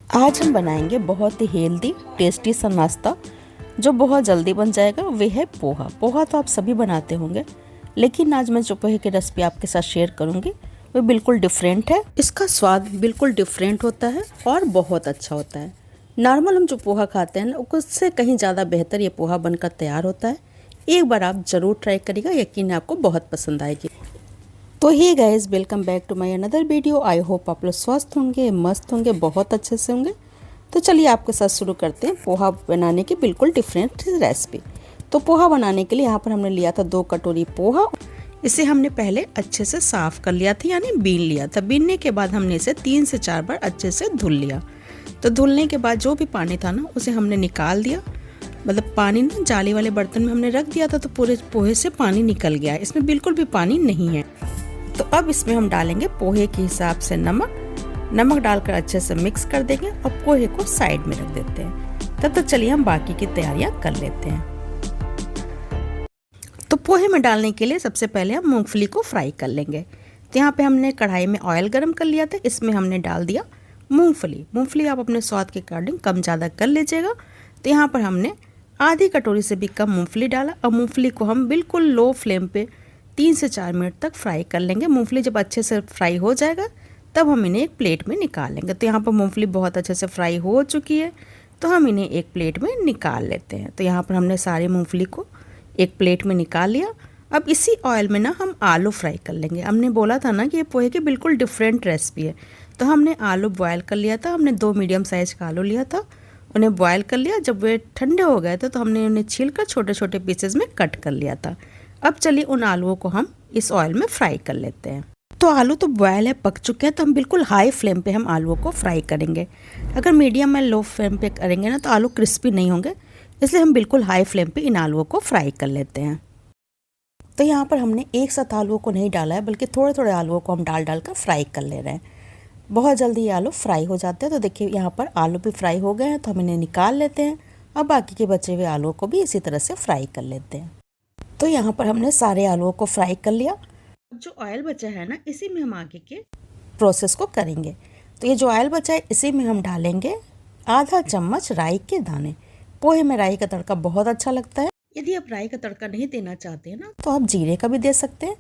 आज हम बनाएंगे बहुत ही हेल्दी टेस्टी सा नाश्ता जो बहुत जल्दी बन जाएगा। वह है पोहा। पोहा तो आप सभी बनाते होंगे, लेकिन आज मैं जो पोहे की रेसिपी आपके साथ शेयर करूंगी वो बिल्कुल डिफरेंट है। इसका स्वाद बिल्कुल डिफरेंट होता है और बहुत अच्छा होता है। नॉर्मल हम जो पोहा खाते हैं ना, उससे कहीं ज़्यादा बेहतर ये पोहा बनकर तैयार होता है। एक बार आप ज़रूर ट्राई करिएगा, यकीन है आपको बहुत पसंद आएगी। तो hey guys, welcome back to my another video. I hope आप लोग स्वस्थ होंगे, मस्त होंगे, बहुत अच्छे से होंगे। तो चलिए आपके साथ शुरू करते हैं पोहा बनाने की बिल्कुल डिफरेंट रेसिपी। तो पोहा बनाने के लिए यहाँ पर हमने लिया था 2 कटोरी पोहा। इसे हमने पहले अच्छे से साफ़ कर लिया था, यानी बीन लिया था। बीनने के बाद हमने इसे 3 से 4 बार अच्छे से धुल लिया। तो धुलने के बाद जो भी पानी था ना, उसे हमने निकाल दिया। मतलब पानी ना जाली वाले बर्तन में हमने रख दिया था, तो पूरे पोहे से पानी निकल गया। इसमें बिल्कुल भी पानी नहीं है। तो अब इसमें हम डालेंगे पोहे के हिसाब से नमक डालकर अच्छे से मिक्स कर देंगे और पोहे को साइड में रख देते हैं। तब तक चलिए हम बाकी की तैयारियां कर लेते हैं। तो पोहे में डालने के लिए सबसे पहले हम मूंगफली को फ्राई कर लेंगे। तो यहाँ पे हमने कढ़ाई में ऑयल गरम कर लिया था, इसमें हमने डाल दिया मूंगफली आप अपने स्वाद के अकॉर्डिंग कम ज़्यादा कर लीजिएगा। तो यहाँ पर हमने आधी कटोरी से भी कम मूंगफली डाला और मूंगफली को हम बिल्कुल लो फ्लेम पे 3 से 4 मिनट तक फ्राई कर लेंगे। मूंगफली जब अच्छे से फ्राई हो जाएगा तब हम इन्हें एक प्लेट में निकाल लेंगे। तो यहाँ पर मूंगफली बहुत अच्छे से फ्राई हो चुकी है, तो हम इन्हें एक प्लेट में निकाल लेते हैं। तो यहाँ पर हमने सारी मूंगफली को एक प्लेट में निकाल लिया। अब इसी ऑयल में ना हम आलू फ्राई कर लेंगे। हमने बोला था ना कि ये पोहे की बिल्कुल डिफरेंट रेसिपी है। तो हमने आलू बॉयल कर लिया था। हमने 2 मीडियम साइज़ का आलू लिया था, उन्हें बॉयल कर लिया। जब वे ठंडे हो गए थे तो हमने उन्हें छील कर छोटे छोटे पीसेज में कट कर लिया था। अब चलिए उन आलूओं को हम इस ऑयल में फ्राई कर लेते हैं। तो आलू तो बॉयल है, पक चुके हैं। तो हम बिल्कुल हाई फ्लेम पे हम आलूओं को फ्राई करेंगे। अगर मीडियम या लो फ्लेम पे करेंगे ना तो आलू क्रिस्पी नहीं होंगे, इसलिए हम बिल्कुल हाई फ्लेम पे इन आलूओं को फ्राई कर लेते हैं। तो यहाँ पर हमने एक साथ आलूओं को नहीं डाला है, बल्कि थोड़े थोड़े आलूओं को हम डाल कर फ्राई कर ले रहे हैं। बहुत जल्दी ये आलू फ्राई हो जाते हैं। तो देखिए यहाँ पर आलू भी फ्राई हो गए हैं, तो हम इन्हें निकाल लेते हैं। अब बाकी के बचे हुए आलूओं को भी इसी तरह से फ्राई कर लेते हैं। तो यहाँ पर हमने सारे आलूओं को फ्राई कर लिया। अब जो ऑयल बचा है ना, इसी में हम आगे के प्रोसेस को करेंगे। तो ये जो ऑयल बचा है, इसी में हम डालेंगे आधा चम्मच राई के दाने। पोहे में राई का तड़का बहुत अच्छा लगता है। यदि आप राई का तड़का नहीं देना चाहते हैं ना, तो आप जीरे का भी दे सकते हैं,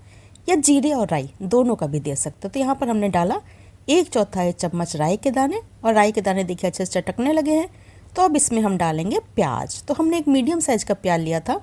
या जीरे और राई दोनों का भी दे सकते हैं। तो यहाँ पर हमने डाला 1/4 चम्मच राई के दाने, और राई के दाने देखिए अच्छे से चटकने लगे हैं। तो अब इसमें हम डालेंगे प्याज। तो हमने एक मीडियम साइज़ का प्याज लिया था,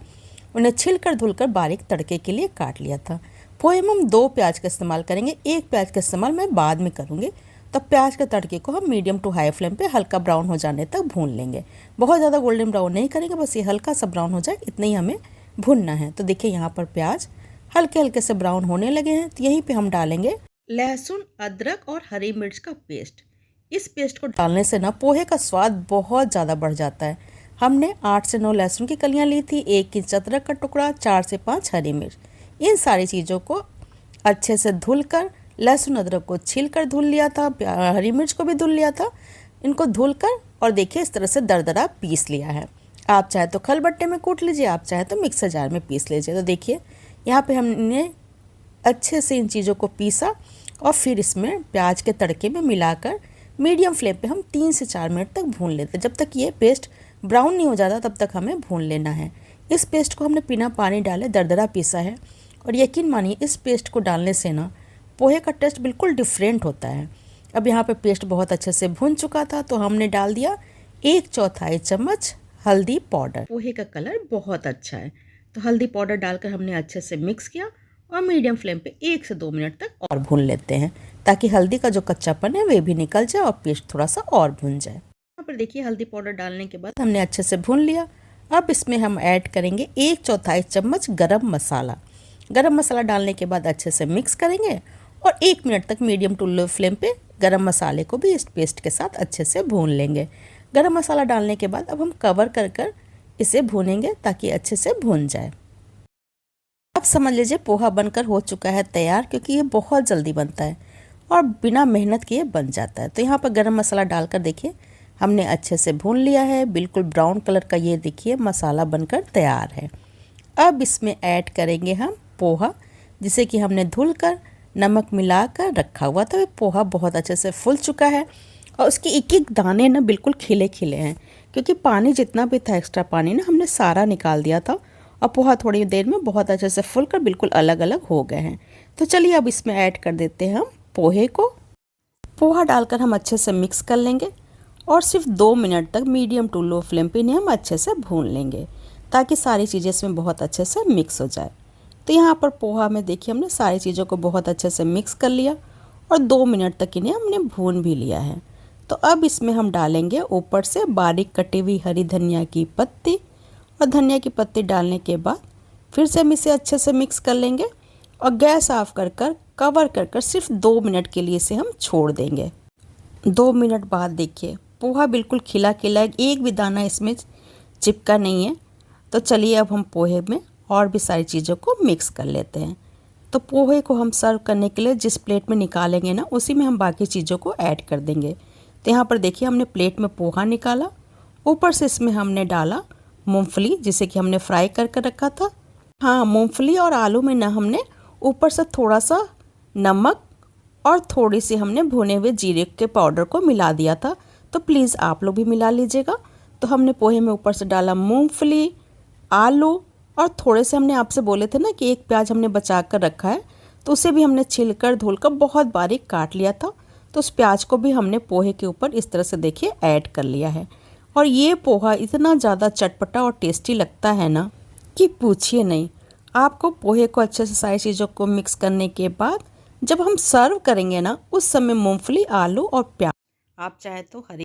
उन्हें छिलकर धुलकर बारीक तड़के के लिए काट लिया था। पोहे में हम 2 प्याज का इस्तेमाल करेंगे, 1 प्याज का इस्तेमाल मैं बाद में करूँगी। तो प्याज के तड़के को हम मीडियम टू हाई फ्लेम पे हल्का ब्राउन हो जाने तक भून लेंगे। बहुत ज़्यादा गोल्डन ब्राउन नहीं करेंगे, बस ये हल्का सा ब्राउन हो जाए इतना ही हमें भूनना है। तो देखिए यहाँ पर प्याज हल्के हल्के से ब्राउन होने लगे हैं। तो यहीं पर हम डालेंगे लहसुन, अदरक और हरी मिर्च का पेस्ट। इस पेस्ट को डालने से ना पोहे का स्वाद बहुत ज़्यादा बढ़ जाता है। हमने 8 से 9 लहसुन की कलियां ली थी, 1 इंच अदरक का टुकड़ा, 4 से 5 हरी मिर्च। इन सारी चीज़ों को अच्छे से धुलकर, लहसुन अदरक को छीलकर धुल लिया था, हरी मिर्च को भी धुल लिया था। इनको धुलकर और देखिए इस तरह से दरदरा पीस लिया है। आप चाहे तो खलबट्टे में कूट लीजिए, आप चाहे तो मिक्सर जार में पीस लीजिए। तो देखिए यहाँ पे हमने अच्छे से इन चीज़ों को पीसा और फिर इसमें प्याज के तड़के में मिलाकर मीडियम फ्लेम पे हम 3 से 4 मिनट तक भून लेते हैं। जब तक ये पेस्ट ब्राउन नहीं हो जाता तब तक हमें भून लेना है। इस पेस्ट को हमने बिना पानी डाले दरदरा पीसा है, और यकीन मानिए इस पेस्ट को डालने से ना पोहे का टेस्ट बिल्कुल डिफरेंट होता है। अब यहाँ पे पेस्ट बहुत अच्छे से भून चुका था, तो हमने डाल दिया 1/4 चम्मच हल्दी पाउडर। पोहे का कलर बहुत अच्छा है, तो हल्दी पाउडर डालकर हमने अच्छे से मिक्स किया और मीडियम फ्लेम पे 1 से 2 मिनट तक और भून लेते हैं, ताकि हल्दी का जो कच्चापन है वे भी निकल जाए और पेस्ट थोड़ा सा और भून जाए। यहाँ पर देखिए हल्दी पाउडर डालने के बाद हमने अच्छे से भून लिया। अब इसमें हम ऐड करेंगे 1/4 चम्मच गरम मसाला। गरम मसाला डालने के बाद अच्छे से मिक्स करेंगे और 1 मिनट तक मीडियम टू लो फ्लेम पे गरम मसाले को भी इस पेस्ट के साथ अच्छे से भून लेंगे। गरम मसाला डालने के बाद अब हम कवर कर इसे भूनेंगे ताकि अच्छे से भून जाए। अब समझ लीजिए पोहा बनकर हो चुका है तैयार, क्योंकि ये बहुत जल्दी बनता है और बिना मेहनत किए बन जाता है। तो यहाँ पर गरम मसाला डालकर देखिए हमने अच्छे से भून लिया है। बिल्कुल ब्राउन कलर का ये देखिए मसाला बनकर तैयार है। अब इसमें ऐड करेंगे हम पोहा, जिसे कि हमने धुलकर नमक मिलाकर रखा हुआ था। पोहा बहुत अच्छे से फूल चुका है और उसके एक एक दाने ना बिल्कुल खिले खिले हैं, क्योंकि पानी जितना भी था एक्स्ट्रा पानी ना हमने सारा निकाल दिया था। और पोहा थोड़ी देर में बहुत अच्छे से फूल कर बिल्कुल अलग अलग हो गए हैं। तो चलिए अब इसमें ऐड कर देते हैं हम पोहे को। पोहा डालकर हम अच्छे से मिक्स कर लेंगे और सिर्फ 2 मिनट तक मीडियम टू लो फ्लेम पे इन्हें हम अच्छे से भून लेंगे, ताकि सारी चीज़ें इसमें बहुत अच्छे से मिक्स हो जाए। तो यहाँ पर पोहा में देखिए हमने सारी चीज़ों को बहुत अच्छे से मिक्स कर लिया और 2 मिनट तक इन्हें हमने भून भी लिया है। तो अब इसमें हम डालेंगे ऊपर से बारीक कटी हुई हरी धनिया की पत्ती, और धनिया की पत्ती डालने के बाद फिर से हम इसे अच्छे से मिक्स कर लेंगे और गैस ऑफ कर कवर कर सिर्फ 2 मिनट के लिए इसे हम छोड़ देंगे। 2 मिनट बाद देखिए पोहा बिल्कुल खिला खिला, एक भी दाना इसमें चिपका नहीं है। तो चलिए अब हम पोहे में और भी सारी चीज़ों को मिक्स कर लेते हैं। तो पोहे को हम सर्व करने के लिए जिस प्लेट में निकालेंगे ना, उसी में हम बाकी चीज़ों को ऐड कर देंगे। तो यहाँ पर देखिए हमने प्लेट में पोहा निकाला, ऊपर से इसमें हमने डाला मूंगफली जिसे कि हमने फ्राई करके रखा था। हाँ, मूंगफली और आलू में ना हमने ऊपर से थोड़ा सा नमक और थोड़ी सी हमने भुने हुए जीरे के पाउडर को मिला दिया था। तो प्लीज़ आप लोग भी मिला लीजिएगा। तो हमने पोहे में ऊपर से डाला मूंगफली, आलू और थोड़े से हमने आपसे बोले थे ना कि एक प्याज हमने बचा कर रखा है, तो उसे भी हमने छिलकर धुलकर बहुत बारीक काट लिया था। तो उस प्याज को भी हमने पोहे के ऊपर इस तरह से देखिए ऐड कर लिया है। और ये पोहा इतना ज़्यादा चटपटा और टेस्टी लगता है ना कि पूछिए नहीं। आपको पोहे को अच्छे से सारी चीज़ों को मिक्स करने के बाद जब हम सर्व करेंगे ना, उस समय मूंगफली, आलू और प्याज, आप चाहे तो हरी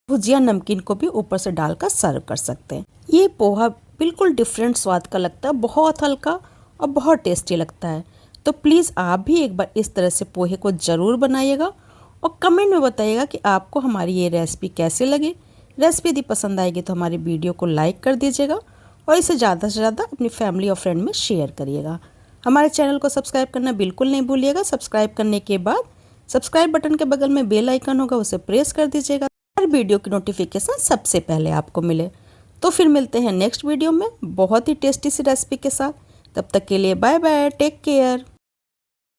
भुजिया नमकीन को भी ऊपर से डालकर सर्व कर सकते हैं। ये पोहा बिल्कुल डिफरेंट स्वाद का लगता है, बहुत हल्का और बहुत टेस्टी लगता है। तो प्लीज़ आप भी एक बार इस तरह से पोहे को ज़रूर बनाइएगा और कमेंट में बताइएगा कि आपको हमारी ये रेसिपी कैसे लगी। रेसिपी यदि पसंद आएगी तो हमारी वीडियो को लाइक कर दीजिएगा और इसे ज़्यादा से ज़्यादा अपनी फैमिली और फ्रेंड में शेयर करिएगा। हमारे चैनल को सब्सक्राइब करना बिल्कुल नहीं भूलिएगा। सब्सक्राइब करने के बाद सब्सक्राइब बटन के बगल में बेल आइकन होगा, उसे प्रेस कर दीजिएगा, हर वीडियो की नोटिफिकेशन सबसे पहले आपको मिले। तो फिर मिलते हैं नेक्स्ट वीडियो में बहुत ही टेस्टी सी रेसिपी के साथ। तब तक के लिए बाय बाय, टेक केयर।